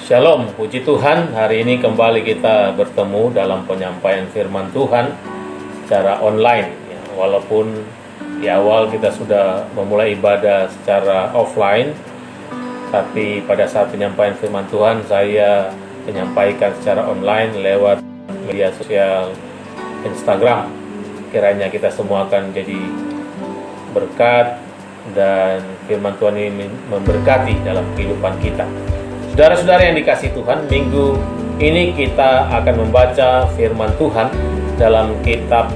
Shalom, puji Tuhan. Hari ini kembali kita bertemu dalam penyampaian firman Tuhan secara online. Walaupun di awal kita sudah memulai ibadah secara offline, tapi pada saat penyampaian firman Tuhan saya menyampaikan secara online lewat media sosial Instagram. Kiranya kita semua akan jadi berkat dan firman Tuhan ini memberkati dalam kehidupan kita. Saudara-saudara yang dikasihi Tuhan, minggu ini kita akan membaca firman Tuhan dalam kitab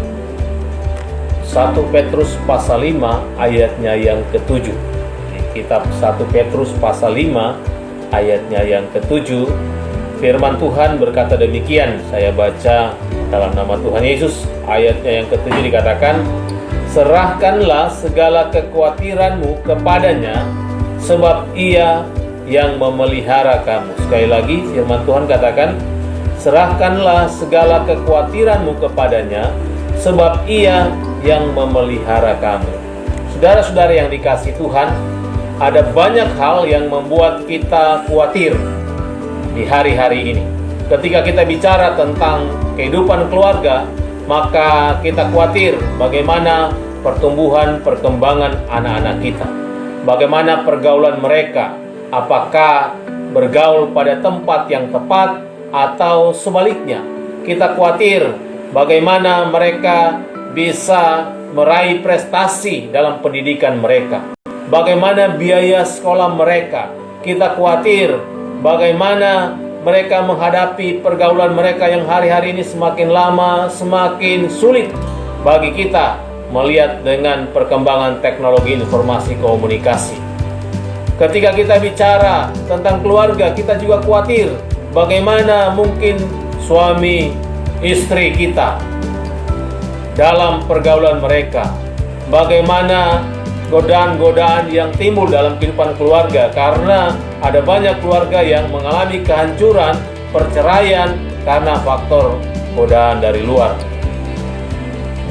1 Petrus pasal 5 ayatnya yang ke-7. Kitab 1 Petrus pasal 5 ayatnya yang ke-7. Firman Tuhan berkata demikian, saya baca dalam nama Tuhan Yesus. Ayatnya yang ke-7 dikatakan, serahkanlah segala kekhawatiranmu kepadanya, sebab Ia yang memelihara kamu. Sekali lagi firman Tuhan katakan, serahkanlah segala kekhawatiranmu kepadanya, sebab Ia yang memelihara kamu. Saudara-saudara yang dikasihi Tuhan, ada banyak hal yang membuat kita khawatir di hari-hari ini. Ketika kita bicara tentang kehidupan keluarga, maka kita khawatir bagaimana pertumbuhan perkembangan anak-anak kita, bagaimana pergaulan mereka, apakah bergaul pada tempat yang tepat atau sebaliknya. Kita khawatir bagaimana mereka bisa meraih prestasi dalam pendidikan mereka, bagaimana biaya sekolah mereka. Kita khawatir bagaimana mereka menghadapi pergaulan mereka yang hari-hari ini semakin lama semakin sulit bagi kita melihat dengan perkembangan teknologi informasi komunikasi. Ketika kita bicara tentang keluarga, kita juga khawatir bagaimana mungkin suami istri kita dalam pergaulan mereka, bagaimana godaan-godaan yang timbul dalam kehidupan keluarga, karena ada banyak keluarga yang mengalami kehancuran, perceraian karena faktor godaan dari luar.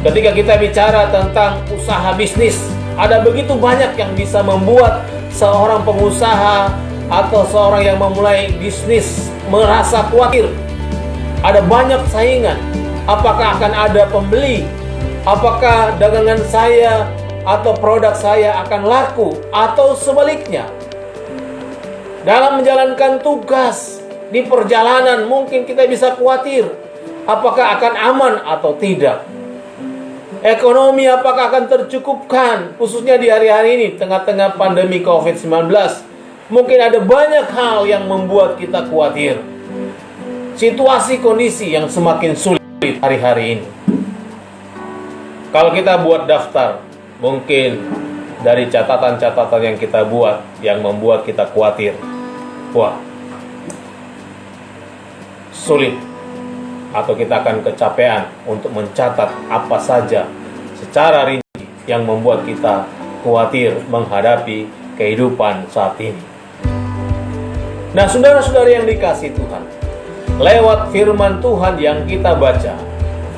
Ketika kita bicara tentang usaha bisnis, ada begitu banyak yang bisa membuat seorang pengusaha atau seorang yang memulai bisnis merasa khawatir. Ada banyak saingan. Apakah akan ada pembeli? Apakah dagangan saya atau produk saya akan laku? Atau sebaliknya? Dalam menjalankan tugas di perjalanan mungkin kita bisa khawatir. Apakah akan aman atau tidak? Ekonomi apakah akan tercukupkan, khususnya di hari-hari ini, tengah-tengah pandemi COVID-19. Mungkin ada banyak hal yang membuat kita khawatir. Situasi kondisi yang semakin sulit hari-hari ini. Kalau kita buat daftar, mungkin dari catatan-catatan yang kita buat, yang membuat kita khawatir. Wah, sulit. Atau kita akan kecapean untuk mencatat apa saja secara rinci yang membuat kita khawatir menghadapi kehidupan saat ini. Nah, saudara-saudara yang dikasihi Tuhan, lewat firman Tuhan yang kita baca,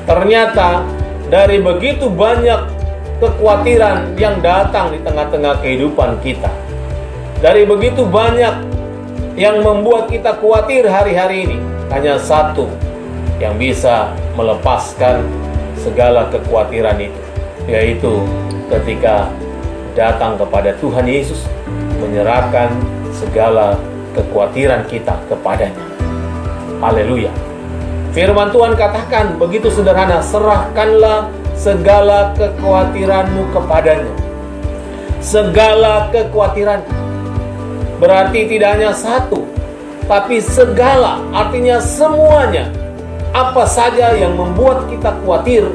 ternyata dari begitu banyak kekhawatiran yang datang di tengah-tengah kehidupan kita, dari begitu banyak yang membuat kita khawatir hari-hari ini, hanya satu yang bisa melepaskan segala kekhawatiran itu, yaitu ketika datang kepada Tuhan Yesus, menyerahkan segala kekhawatiran kita kepadanya. Haleluya. Firman Tuhan katakan begitu sederhana, serahkanlah segala kekhawatiranmu kepadanya. Segala kekhawatiran berarti tidak hanya satu, tapi segala, artinya semuanya. Apa saja yang membuat kita khawatir,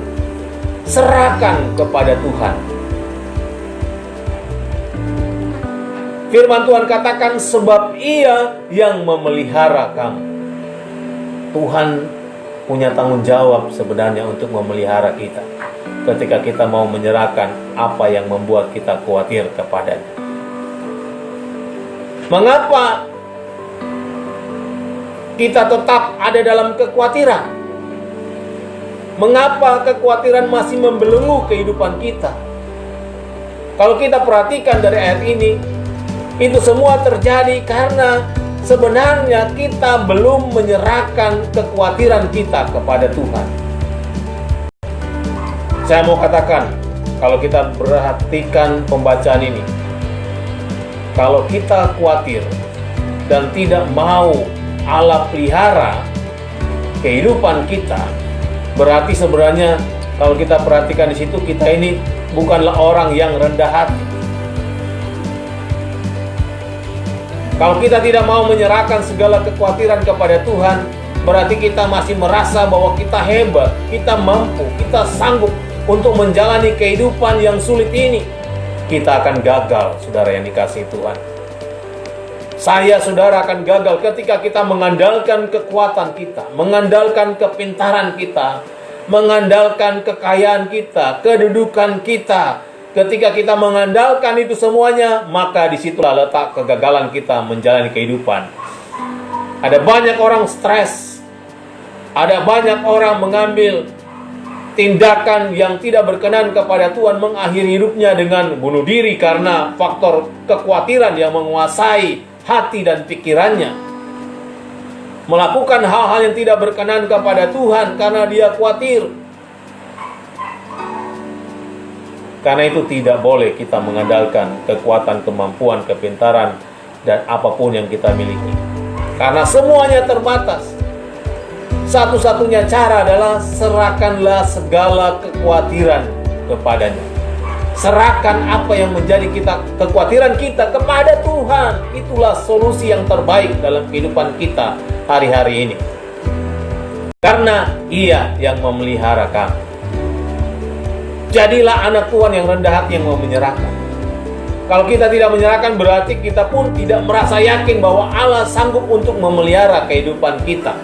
serahkan kepada Tuhan. Firman Tuhan katakan, sebab Ia yang memelihara kamu. Tuhan punya tanggung jawab sebenarnya untuk memelihara kita ketika kita mau menyerahkan apa yang membuat kita khawatir kepadanya. Mengapa kita tetap ada dalam kekhawatiran? Mengapa kekhawatiran masih membelenggu kehidupan kita? Kalau kita perhatikan dari ayat ini, itu semua terjadi karena sebenarnya kita belum menyerahkan kekhawatiran kita kepada Tuhan. Saya mau katakan, kalau kita perhatikan pembacaan ini, kalau kita khawatir dan tidak mau Allah pelihara kehidupan kita, berarti sebenarnya kalau kita perhatikan di situ, kita ini bukanlah orang yang rendah hati. Kalau kita tidak mau menyerahkan segala kekhawatiran kepada Tuhan, berarti kita masih merasa bahwa kita hebat, kita mampu, kita sanggup untuk menjalani kehidupan yang sulit ini. Kita akan gagal, saudara yang dikasihi Tuhan. Saya, saudara, akan gagal ketika kita mengandalkan kekuatan kita, mengandalkan kepintaran kita, mengandalkan kekayaan kita, kedudukan kita. Ketika kita mengandalkan itu semuanya, maka disitulah letak kegagalan kita menjalani kehidupan. Ada banyak orang stres, ada banyak orang mengambil tindakan yang tidak berkenan kepada Tuhan, mengakhiri hidupnya dengan bunuh diri karena faktor kekhawatiran yang menguasai hati dan pikirannya. Melakukan hal-hal yang tidak berkenan kepada Tuhan karena dia khawatir. Karena itu tidak boleh kita mengandalkan kekuatan, kemampuan, kepintaran, dan apapun yang kita miliki. Karena semuanya terbatas. Satu-satunya cara adalah serahkanlah segala kekhawatiran kepadanya. Serahkan apa yang menjadi kekhawatiran kita kepada Tuhan. Itulah solusi yang terbaik dalam kehidupan kita hari-hari ini. Karena Ia yang memelihara kami. Jadilah anak Tuhan yang rendah hati, yang mau menyerahkan. Kalau kita tidak menyerahkan, berarti kita pun tidak merasa yakin bahwa Allah sanggup untuk memelihara kehidupan kita.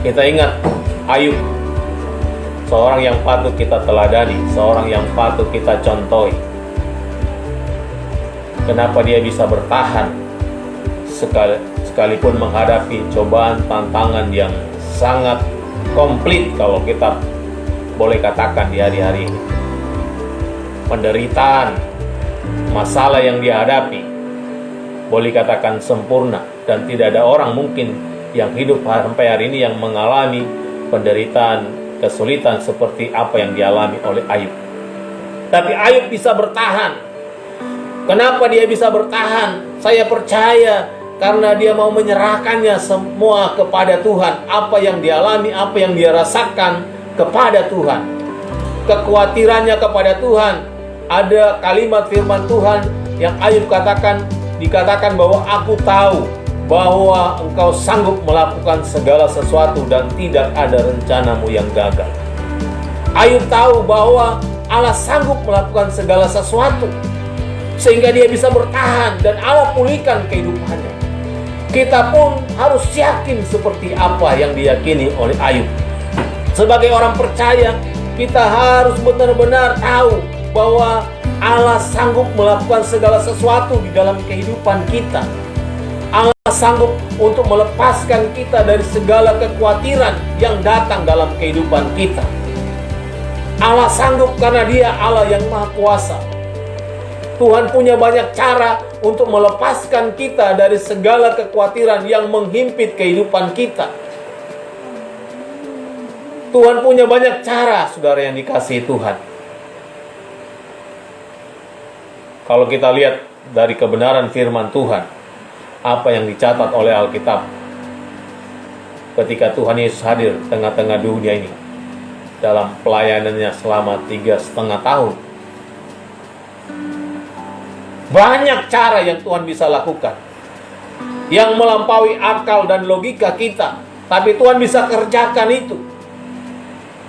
Kita ingat Ayub, seorang yang patut kita teladani, seorang yang patut kita contohi. Kenapa dia bisa bertahan sekalipun menghadapi cobaan, tantangan yang sangat komplit kalau kita boleh katakan di hari-hari ini. Penderitaan, masalah yang dia hadapi, boleh katakan sempurna, dan tidak ada orang mungkin yang hidup sampai hari ini yang mengalami penderitaan, kesulitan seperti apa yang dialami oleh Ayub. Tapi Ayub bisa bertahan. Kenapa dia bisa bertahan? Saya percaya karena dia mau menyerahkannya semua kepada Tuhan. Apa yang dialami, apa yang dia rasakan kepada Tuhan. Kekhawatirannya kepada Tuhan. Ada kalimat firman Tuhan yang Ayub dikatakan bahwa aku tahu bahwa engkau sanggup melakukan segala sesuatu dan tidak ada rencanamu yang gagal. Ayub tahu bahwa Allah sanggup melakukan segala sesuatu sehingga dia bisa bertahan dan Allah pulihkan kehidupannya. Kita pun harus yakin seperti apa yang diyakini oleh Ayub. Sebagai orang percaya, kita harus benar-benar tahu bahwa Allah sanggup melakukan segala sesuatu di dalam kehidupan kita. Allah sanggup untuk melepaskan kita dari segala kekhawatiran yang datang dalam kehidupan kita. Allah sanggup karena Dia Allah yang Maha Kuasa. Tuhan punya banyak cara untuk melepaskan kita dari segala kekhawatiran yang menghimpit kehidupan kita. Tuhan punya banyak cara, saudara yang dikasihi Tuhan. Kalau kita lihat dari kebenaran firman Tuhan, apa yang dicatat oleh Alkitab ketika Tuhan Yesus hadir tengah-tengah dunia ini dalam pelayanannya selama 3,5 tahun. Banyak cara yang Tuhan bisa lakukan yang melampaui akal dan logika kita, tapi Tuhan bisa kerjakan itu.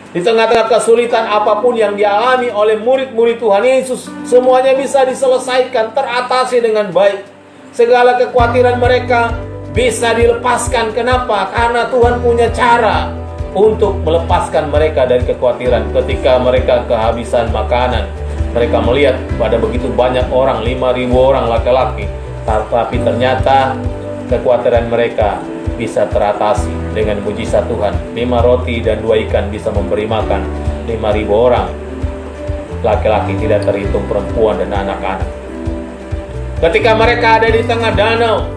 Di tengah-tengah kesulitan apapun yang dialami oleh murid-murid Tuhan Yesus, semuanya bisa diselesaikan, teratasi dengan baik. Segala kekhawatiran mereka bisa dilepaskan. Kenapa? Karena Tuhan punya cara untuk melepaskan mereka dari kekhawatiran. Ketika mereka kehabisan makanan, mereka melihat pada begitu banyak orang, 5.000 orang laki-laki, tapi ternyata kekhawatiran mereka bisa teratasi dengan mujizat Tuhan. 5 roti dan 2 ikan bisa memberi makan 5.000 orang laki-laki, tidak terhitung perempuan dan anak-anak. Ketika mereka ada di tengah danau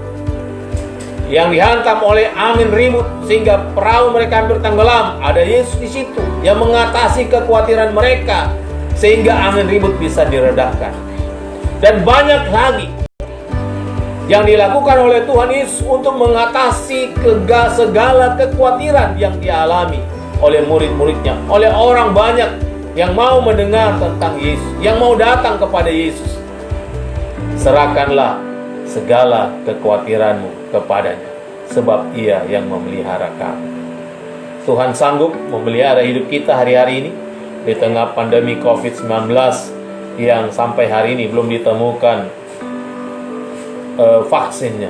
yang dihantam oleh angin ribut sehingga perahu mereka hampir tenggelam, ada Yesus di situ yang mengatasi kekhawatiran mereka sehingga angin ribut bisa diredakan. Dan banyak lagi yang dilakukan oleh Tuhan Yesus untuk mengatasi segala kekhawatiran yang dialami oleh murid-muridnya, oleh orang banyak yang mau mendengar tentang Yesus, yang mau datang kepada Yesus. Serahkanlah segala kekhawatiranmu kepadanya, sebab Ia yang memelihara kamu. Tuhan sanggup memelihara hidup kita hari-hari ini di tengah pandemi COVID-19 yang sampai hari ini belum ditemukan vaksinnya,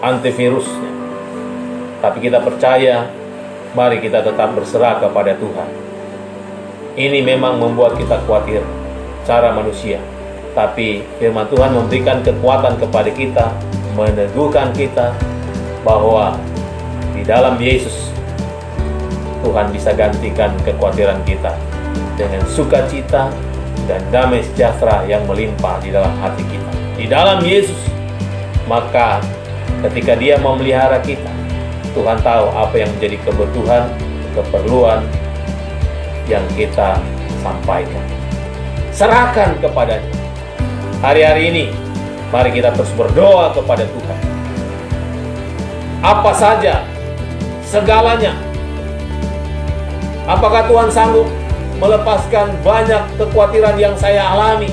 antivirusnya. Tapi kita percaya, mari kita tetap berserah kepada Tuhan. Ini memang membuat kita khawatir, cara manusia. Tapi firman Tuhan memberikan kekuatan kepada kita, meneguhkan kita bahwa di dalam Yesus Tuhan bisa gantikan kekhawatiran kita dengan sukacita dan damai sejahtera yang melimpah di dalam hati kita. Di dalam Yesus, maka ketika Dia memelihara kita, Tuhan tahu apa yang menjadi kebutuhan, keperluan yang kita sampaikan. Serahkan kepadanya. Hari-hari ini, mari kita terus berdoa kepada Tuhan. Apa saja, segalanya. Apakah Tuhan sanggup melepaskan banyak kekhawatiran yang saya alami?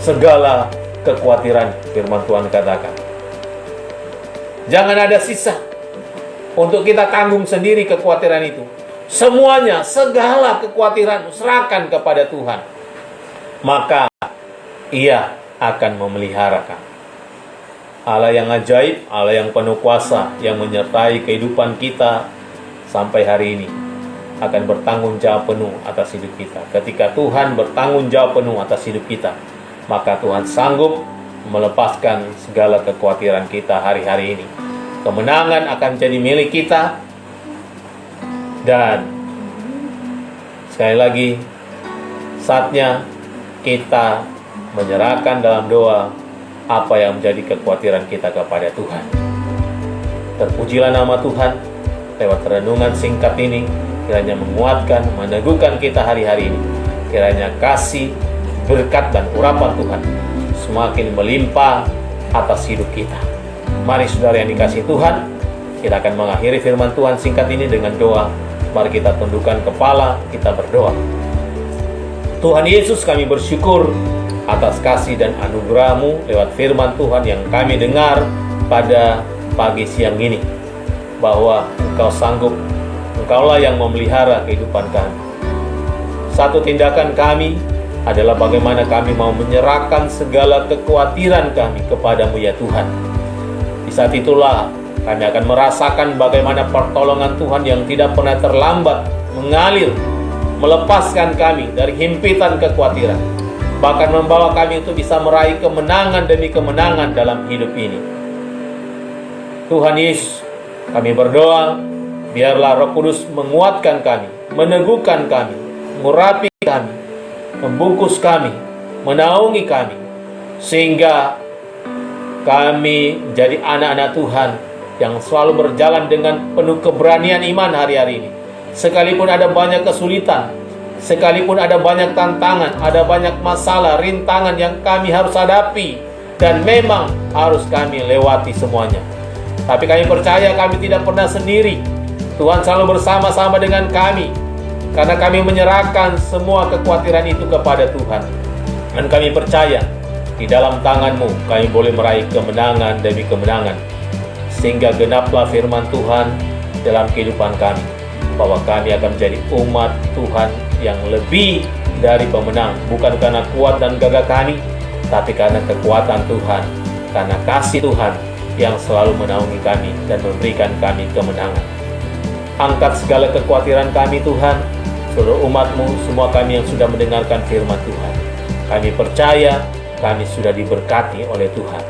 Segala kekhawatiran, firman Tuhan katakan. Jangan ada sisa untuk kita tanggung sendiri kekhawatiran itu. Semuanya, segala kekhawatiran, serahkan kepada Tuhan. Maka Ia akan memelihara kamu. Allah yang ajaib, Allah yang penuh kuasa, yang menyertai kehidupan kita sampai hari ini, akan bertanggung jawab penuh atas hidup kita. Ketika Tuhan bertanggung jawab penuh atas hidup kita, maka Tuhan sanggup melepaskan segala kekhawatiran kita hari-hari ini. Kemenangan akan jadi milik kita. Dan sekali lagi, saatnya kita menyerahkan dalam doa apa yang menjadi kekhawatiran kita kepada Tuhan. Terpujilah nama Tuhan. Lewat renungan singkat ini, kiranya menguatkan, meneguhkan kita hari-hari ini. Kiranya kasih, berkat dan urapan Tuhan semakin melimpah atas hidup kita. Mari saudara yang dikasihi Tuhan, kita akan mengakhiri firman Tuhan singkat ini dengan doa. Mari kita tundukkan kepala, kita berdoa. Tuhan Yesus, kami bersyukur atas kasih dan anugerah-Mu lewat firman Tuhan yang kami dengar pada pagi siang ini, bahwa Engkau sanggup, Engkaulah yang memelihara kehidupan kami. Satu tindakan kami adalah bagaimana kami mau menyerahkan segala kekhawatiran kami kepadamu ya Tuhan. Di saat itulah kami akan merasakan bagaimana pertolongan Tuhan yang tidak pernah terlambat mengalir, melepaskan kami dari himpitan kekhawatiran, bahkan membawa kami untuk bisa meraih kemenangan demi kemenangan dalam hidup ini. Tuhan Yesus, kami berdoa, biarlah Roh Kudus menguatkan kami, meneguhkan kami, mengurapi kami, membungkus kami, menaungi kami, sehingga kami menjadi anak-anak Tuhan yang selalu berjalan dengan penuh keberanian iman hari-hari ini. Sekalipun ada banyak kesulitan, sekalipun ada banyak tantangan, ada banyak masalah, rintangan yang kami harus hadapi, dan memang harus kami lewati semuanya. Tapi kami percaya kami tidak pernah sendiri. Tuhan selalu bersama-sama dengan kami, karena kami menyerahkan semua kekhawatiran itu kepada Tuhan. Dan kami percaya, di dalam tangan-Mu kami boleh meraih kemenangan demi kemenangan, sehingga genaplah firman Tuhan dalam kehidupan kami, bahwa kami akan menjadi umat Tuhan yang lebih dari pemenang, bukan karena kuat dan gagah kami, tapi karena kekuatan Tuhan, karena kasih Tuhan yang selalu menaungi kami dan memberikan kami kemenangan. Angkat segala kekhawatiran kami Tuhan, seluruh umat-Mu, semua kami yang sudah mendengarkan firman Tuhan. Kami percaya kami sudah diberkati oleh Tuhan.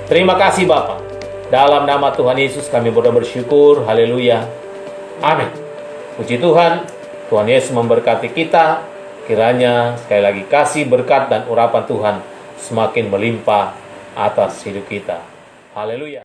Terima kasih Bapa. Dalam nama Tuhan Yesus kami bersyukur. Haleluya. Amin. Puji Tuhan. Tuhan Yesus memberkati kita. Kiranya sekali lagi kasih, berkat dan urapan Tuhan semakin melimpah atas hidup kita. Haleluya.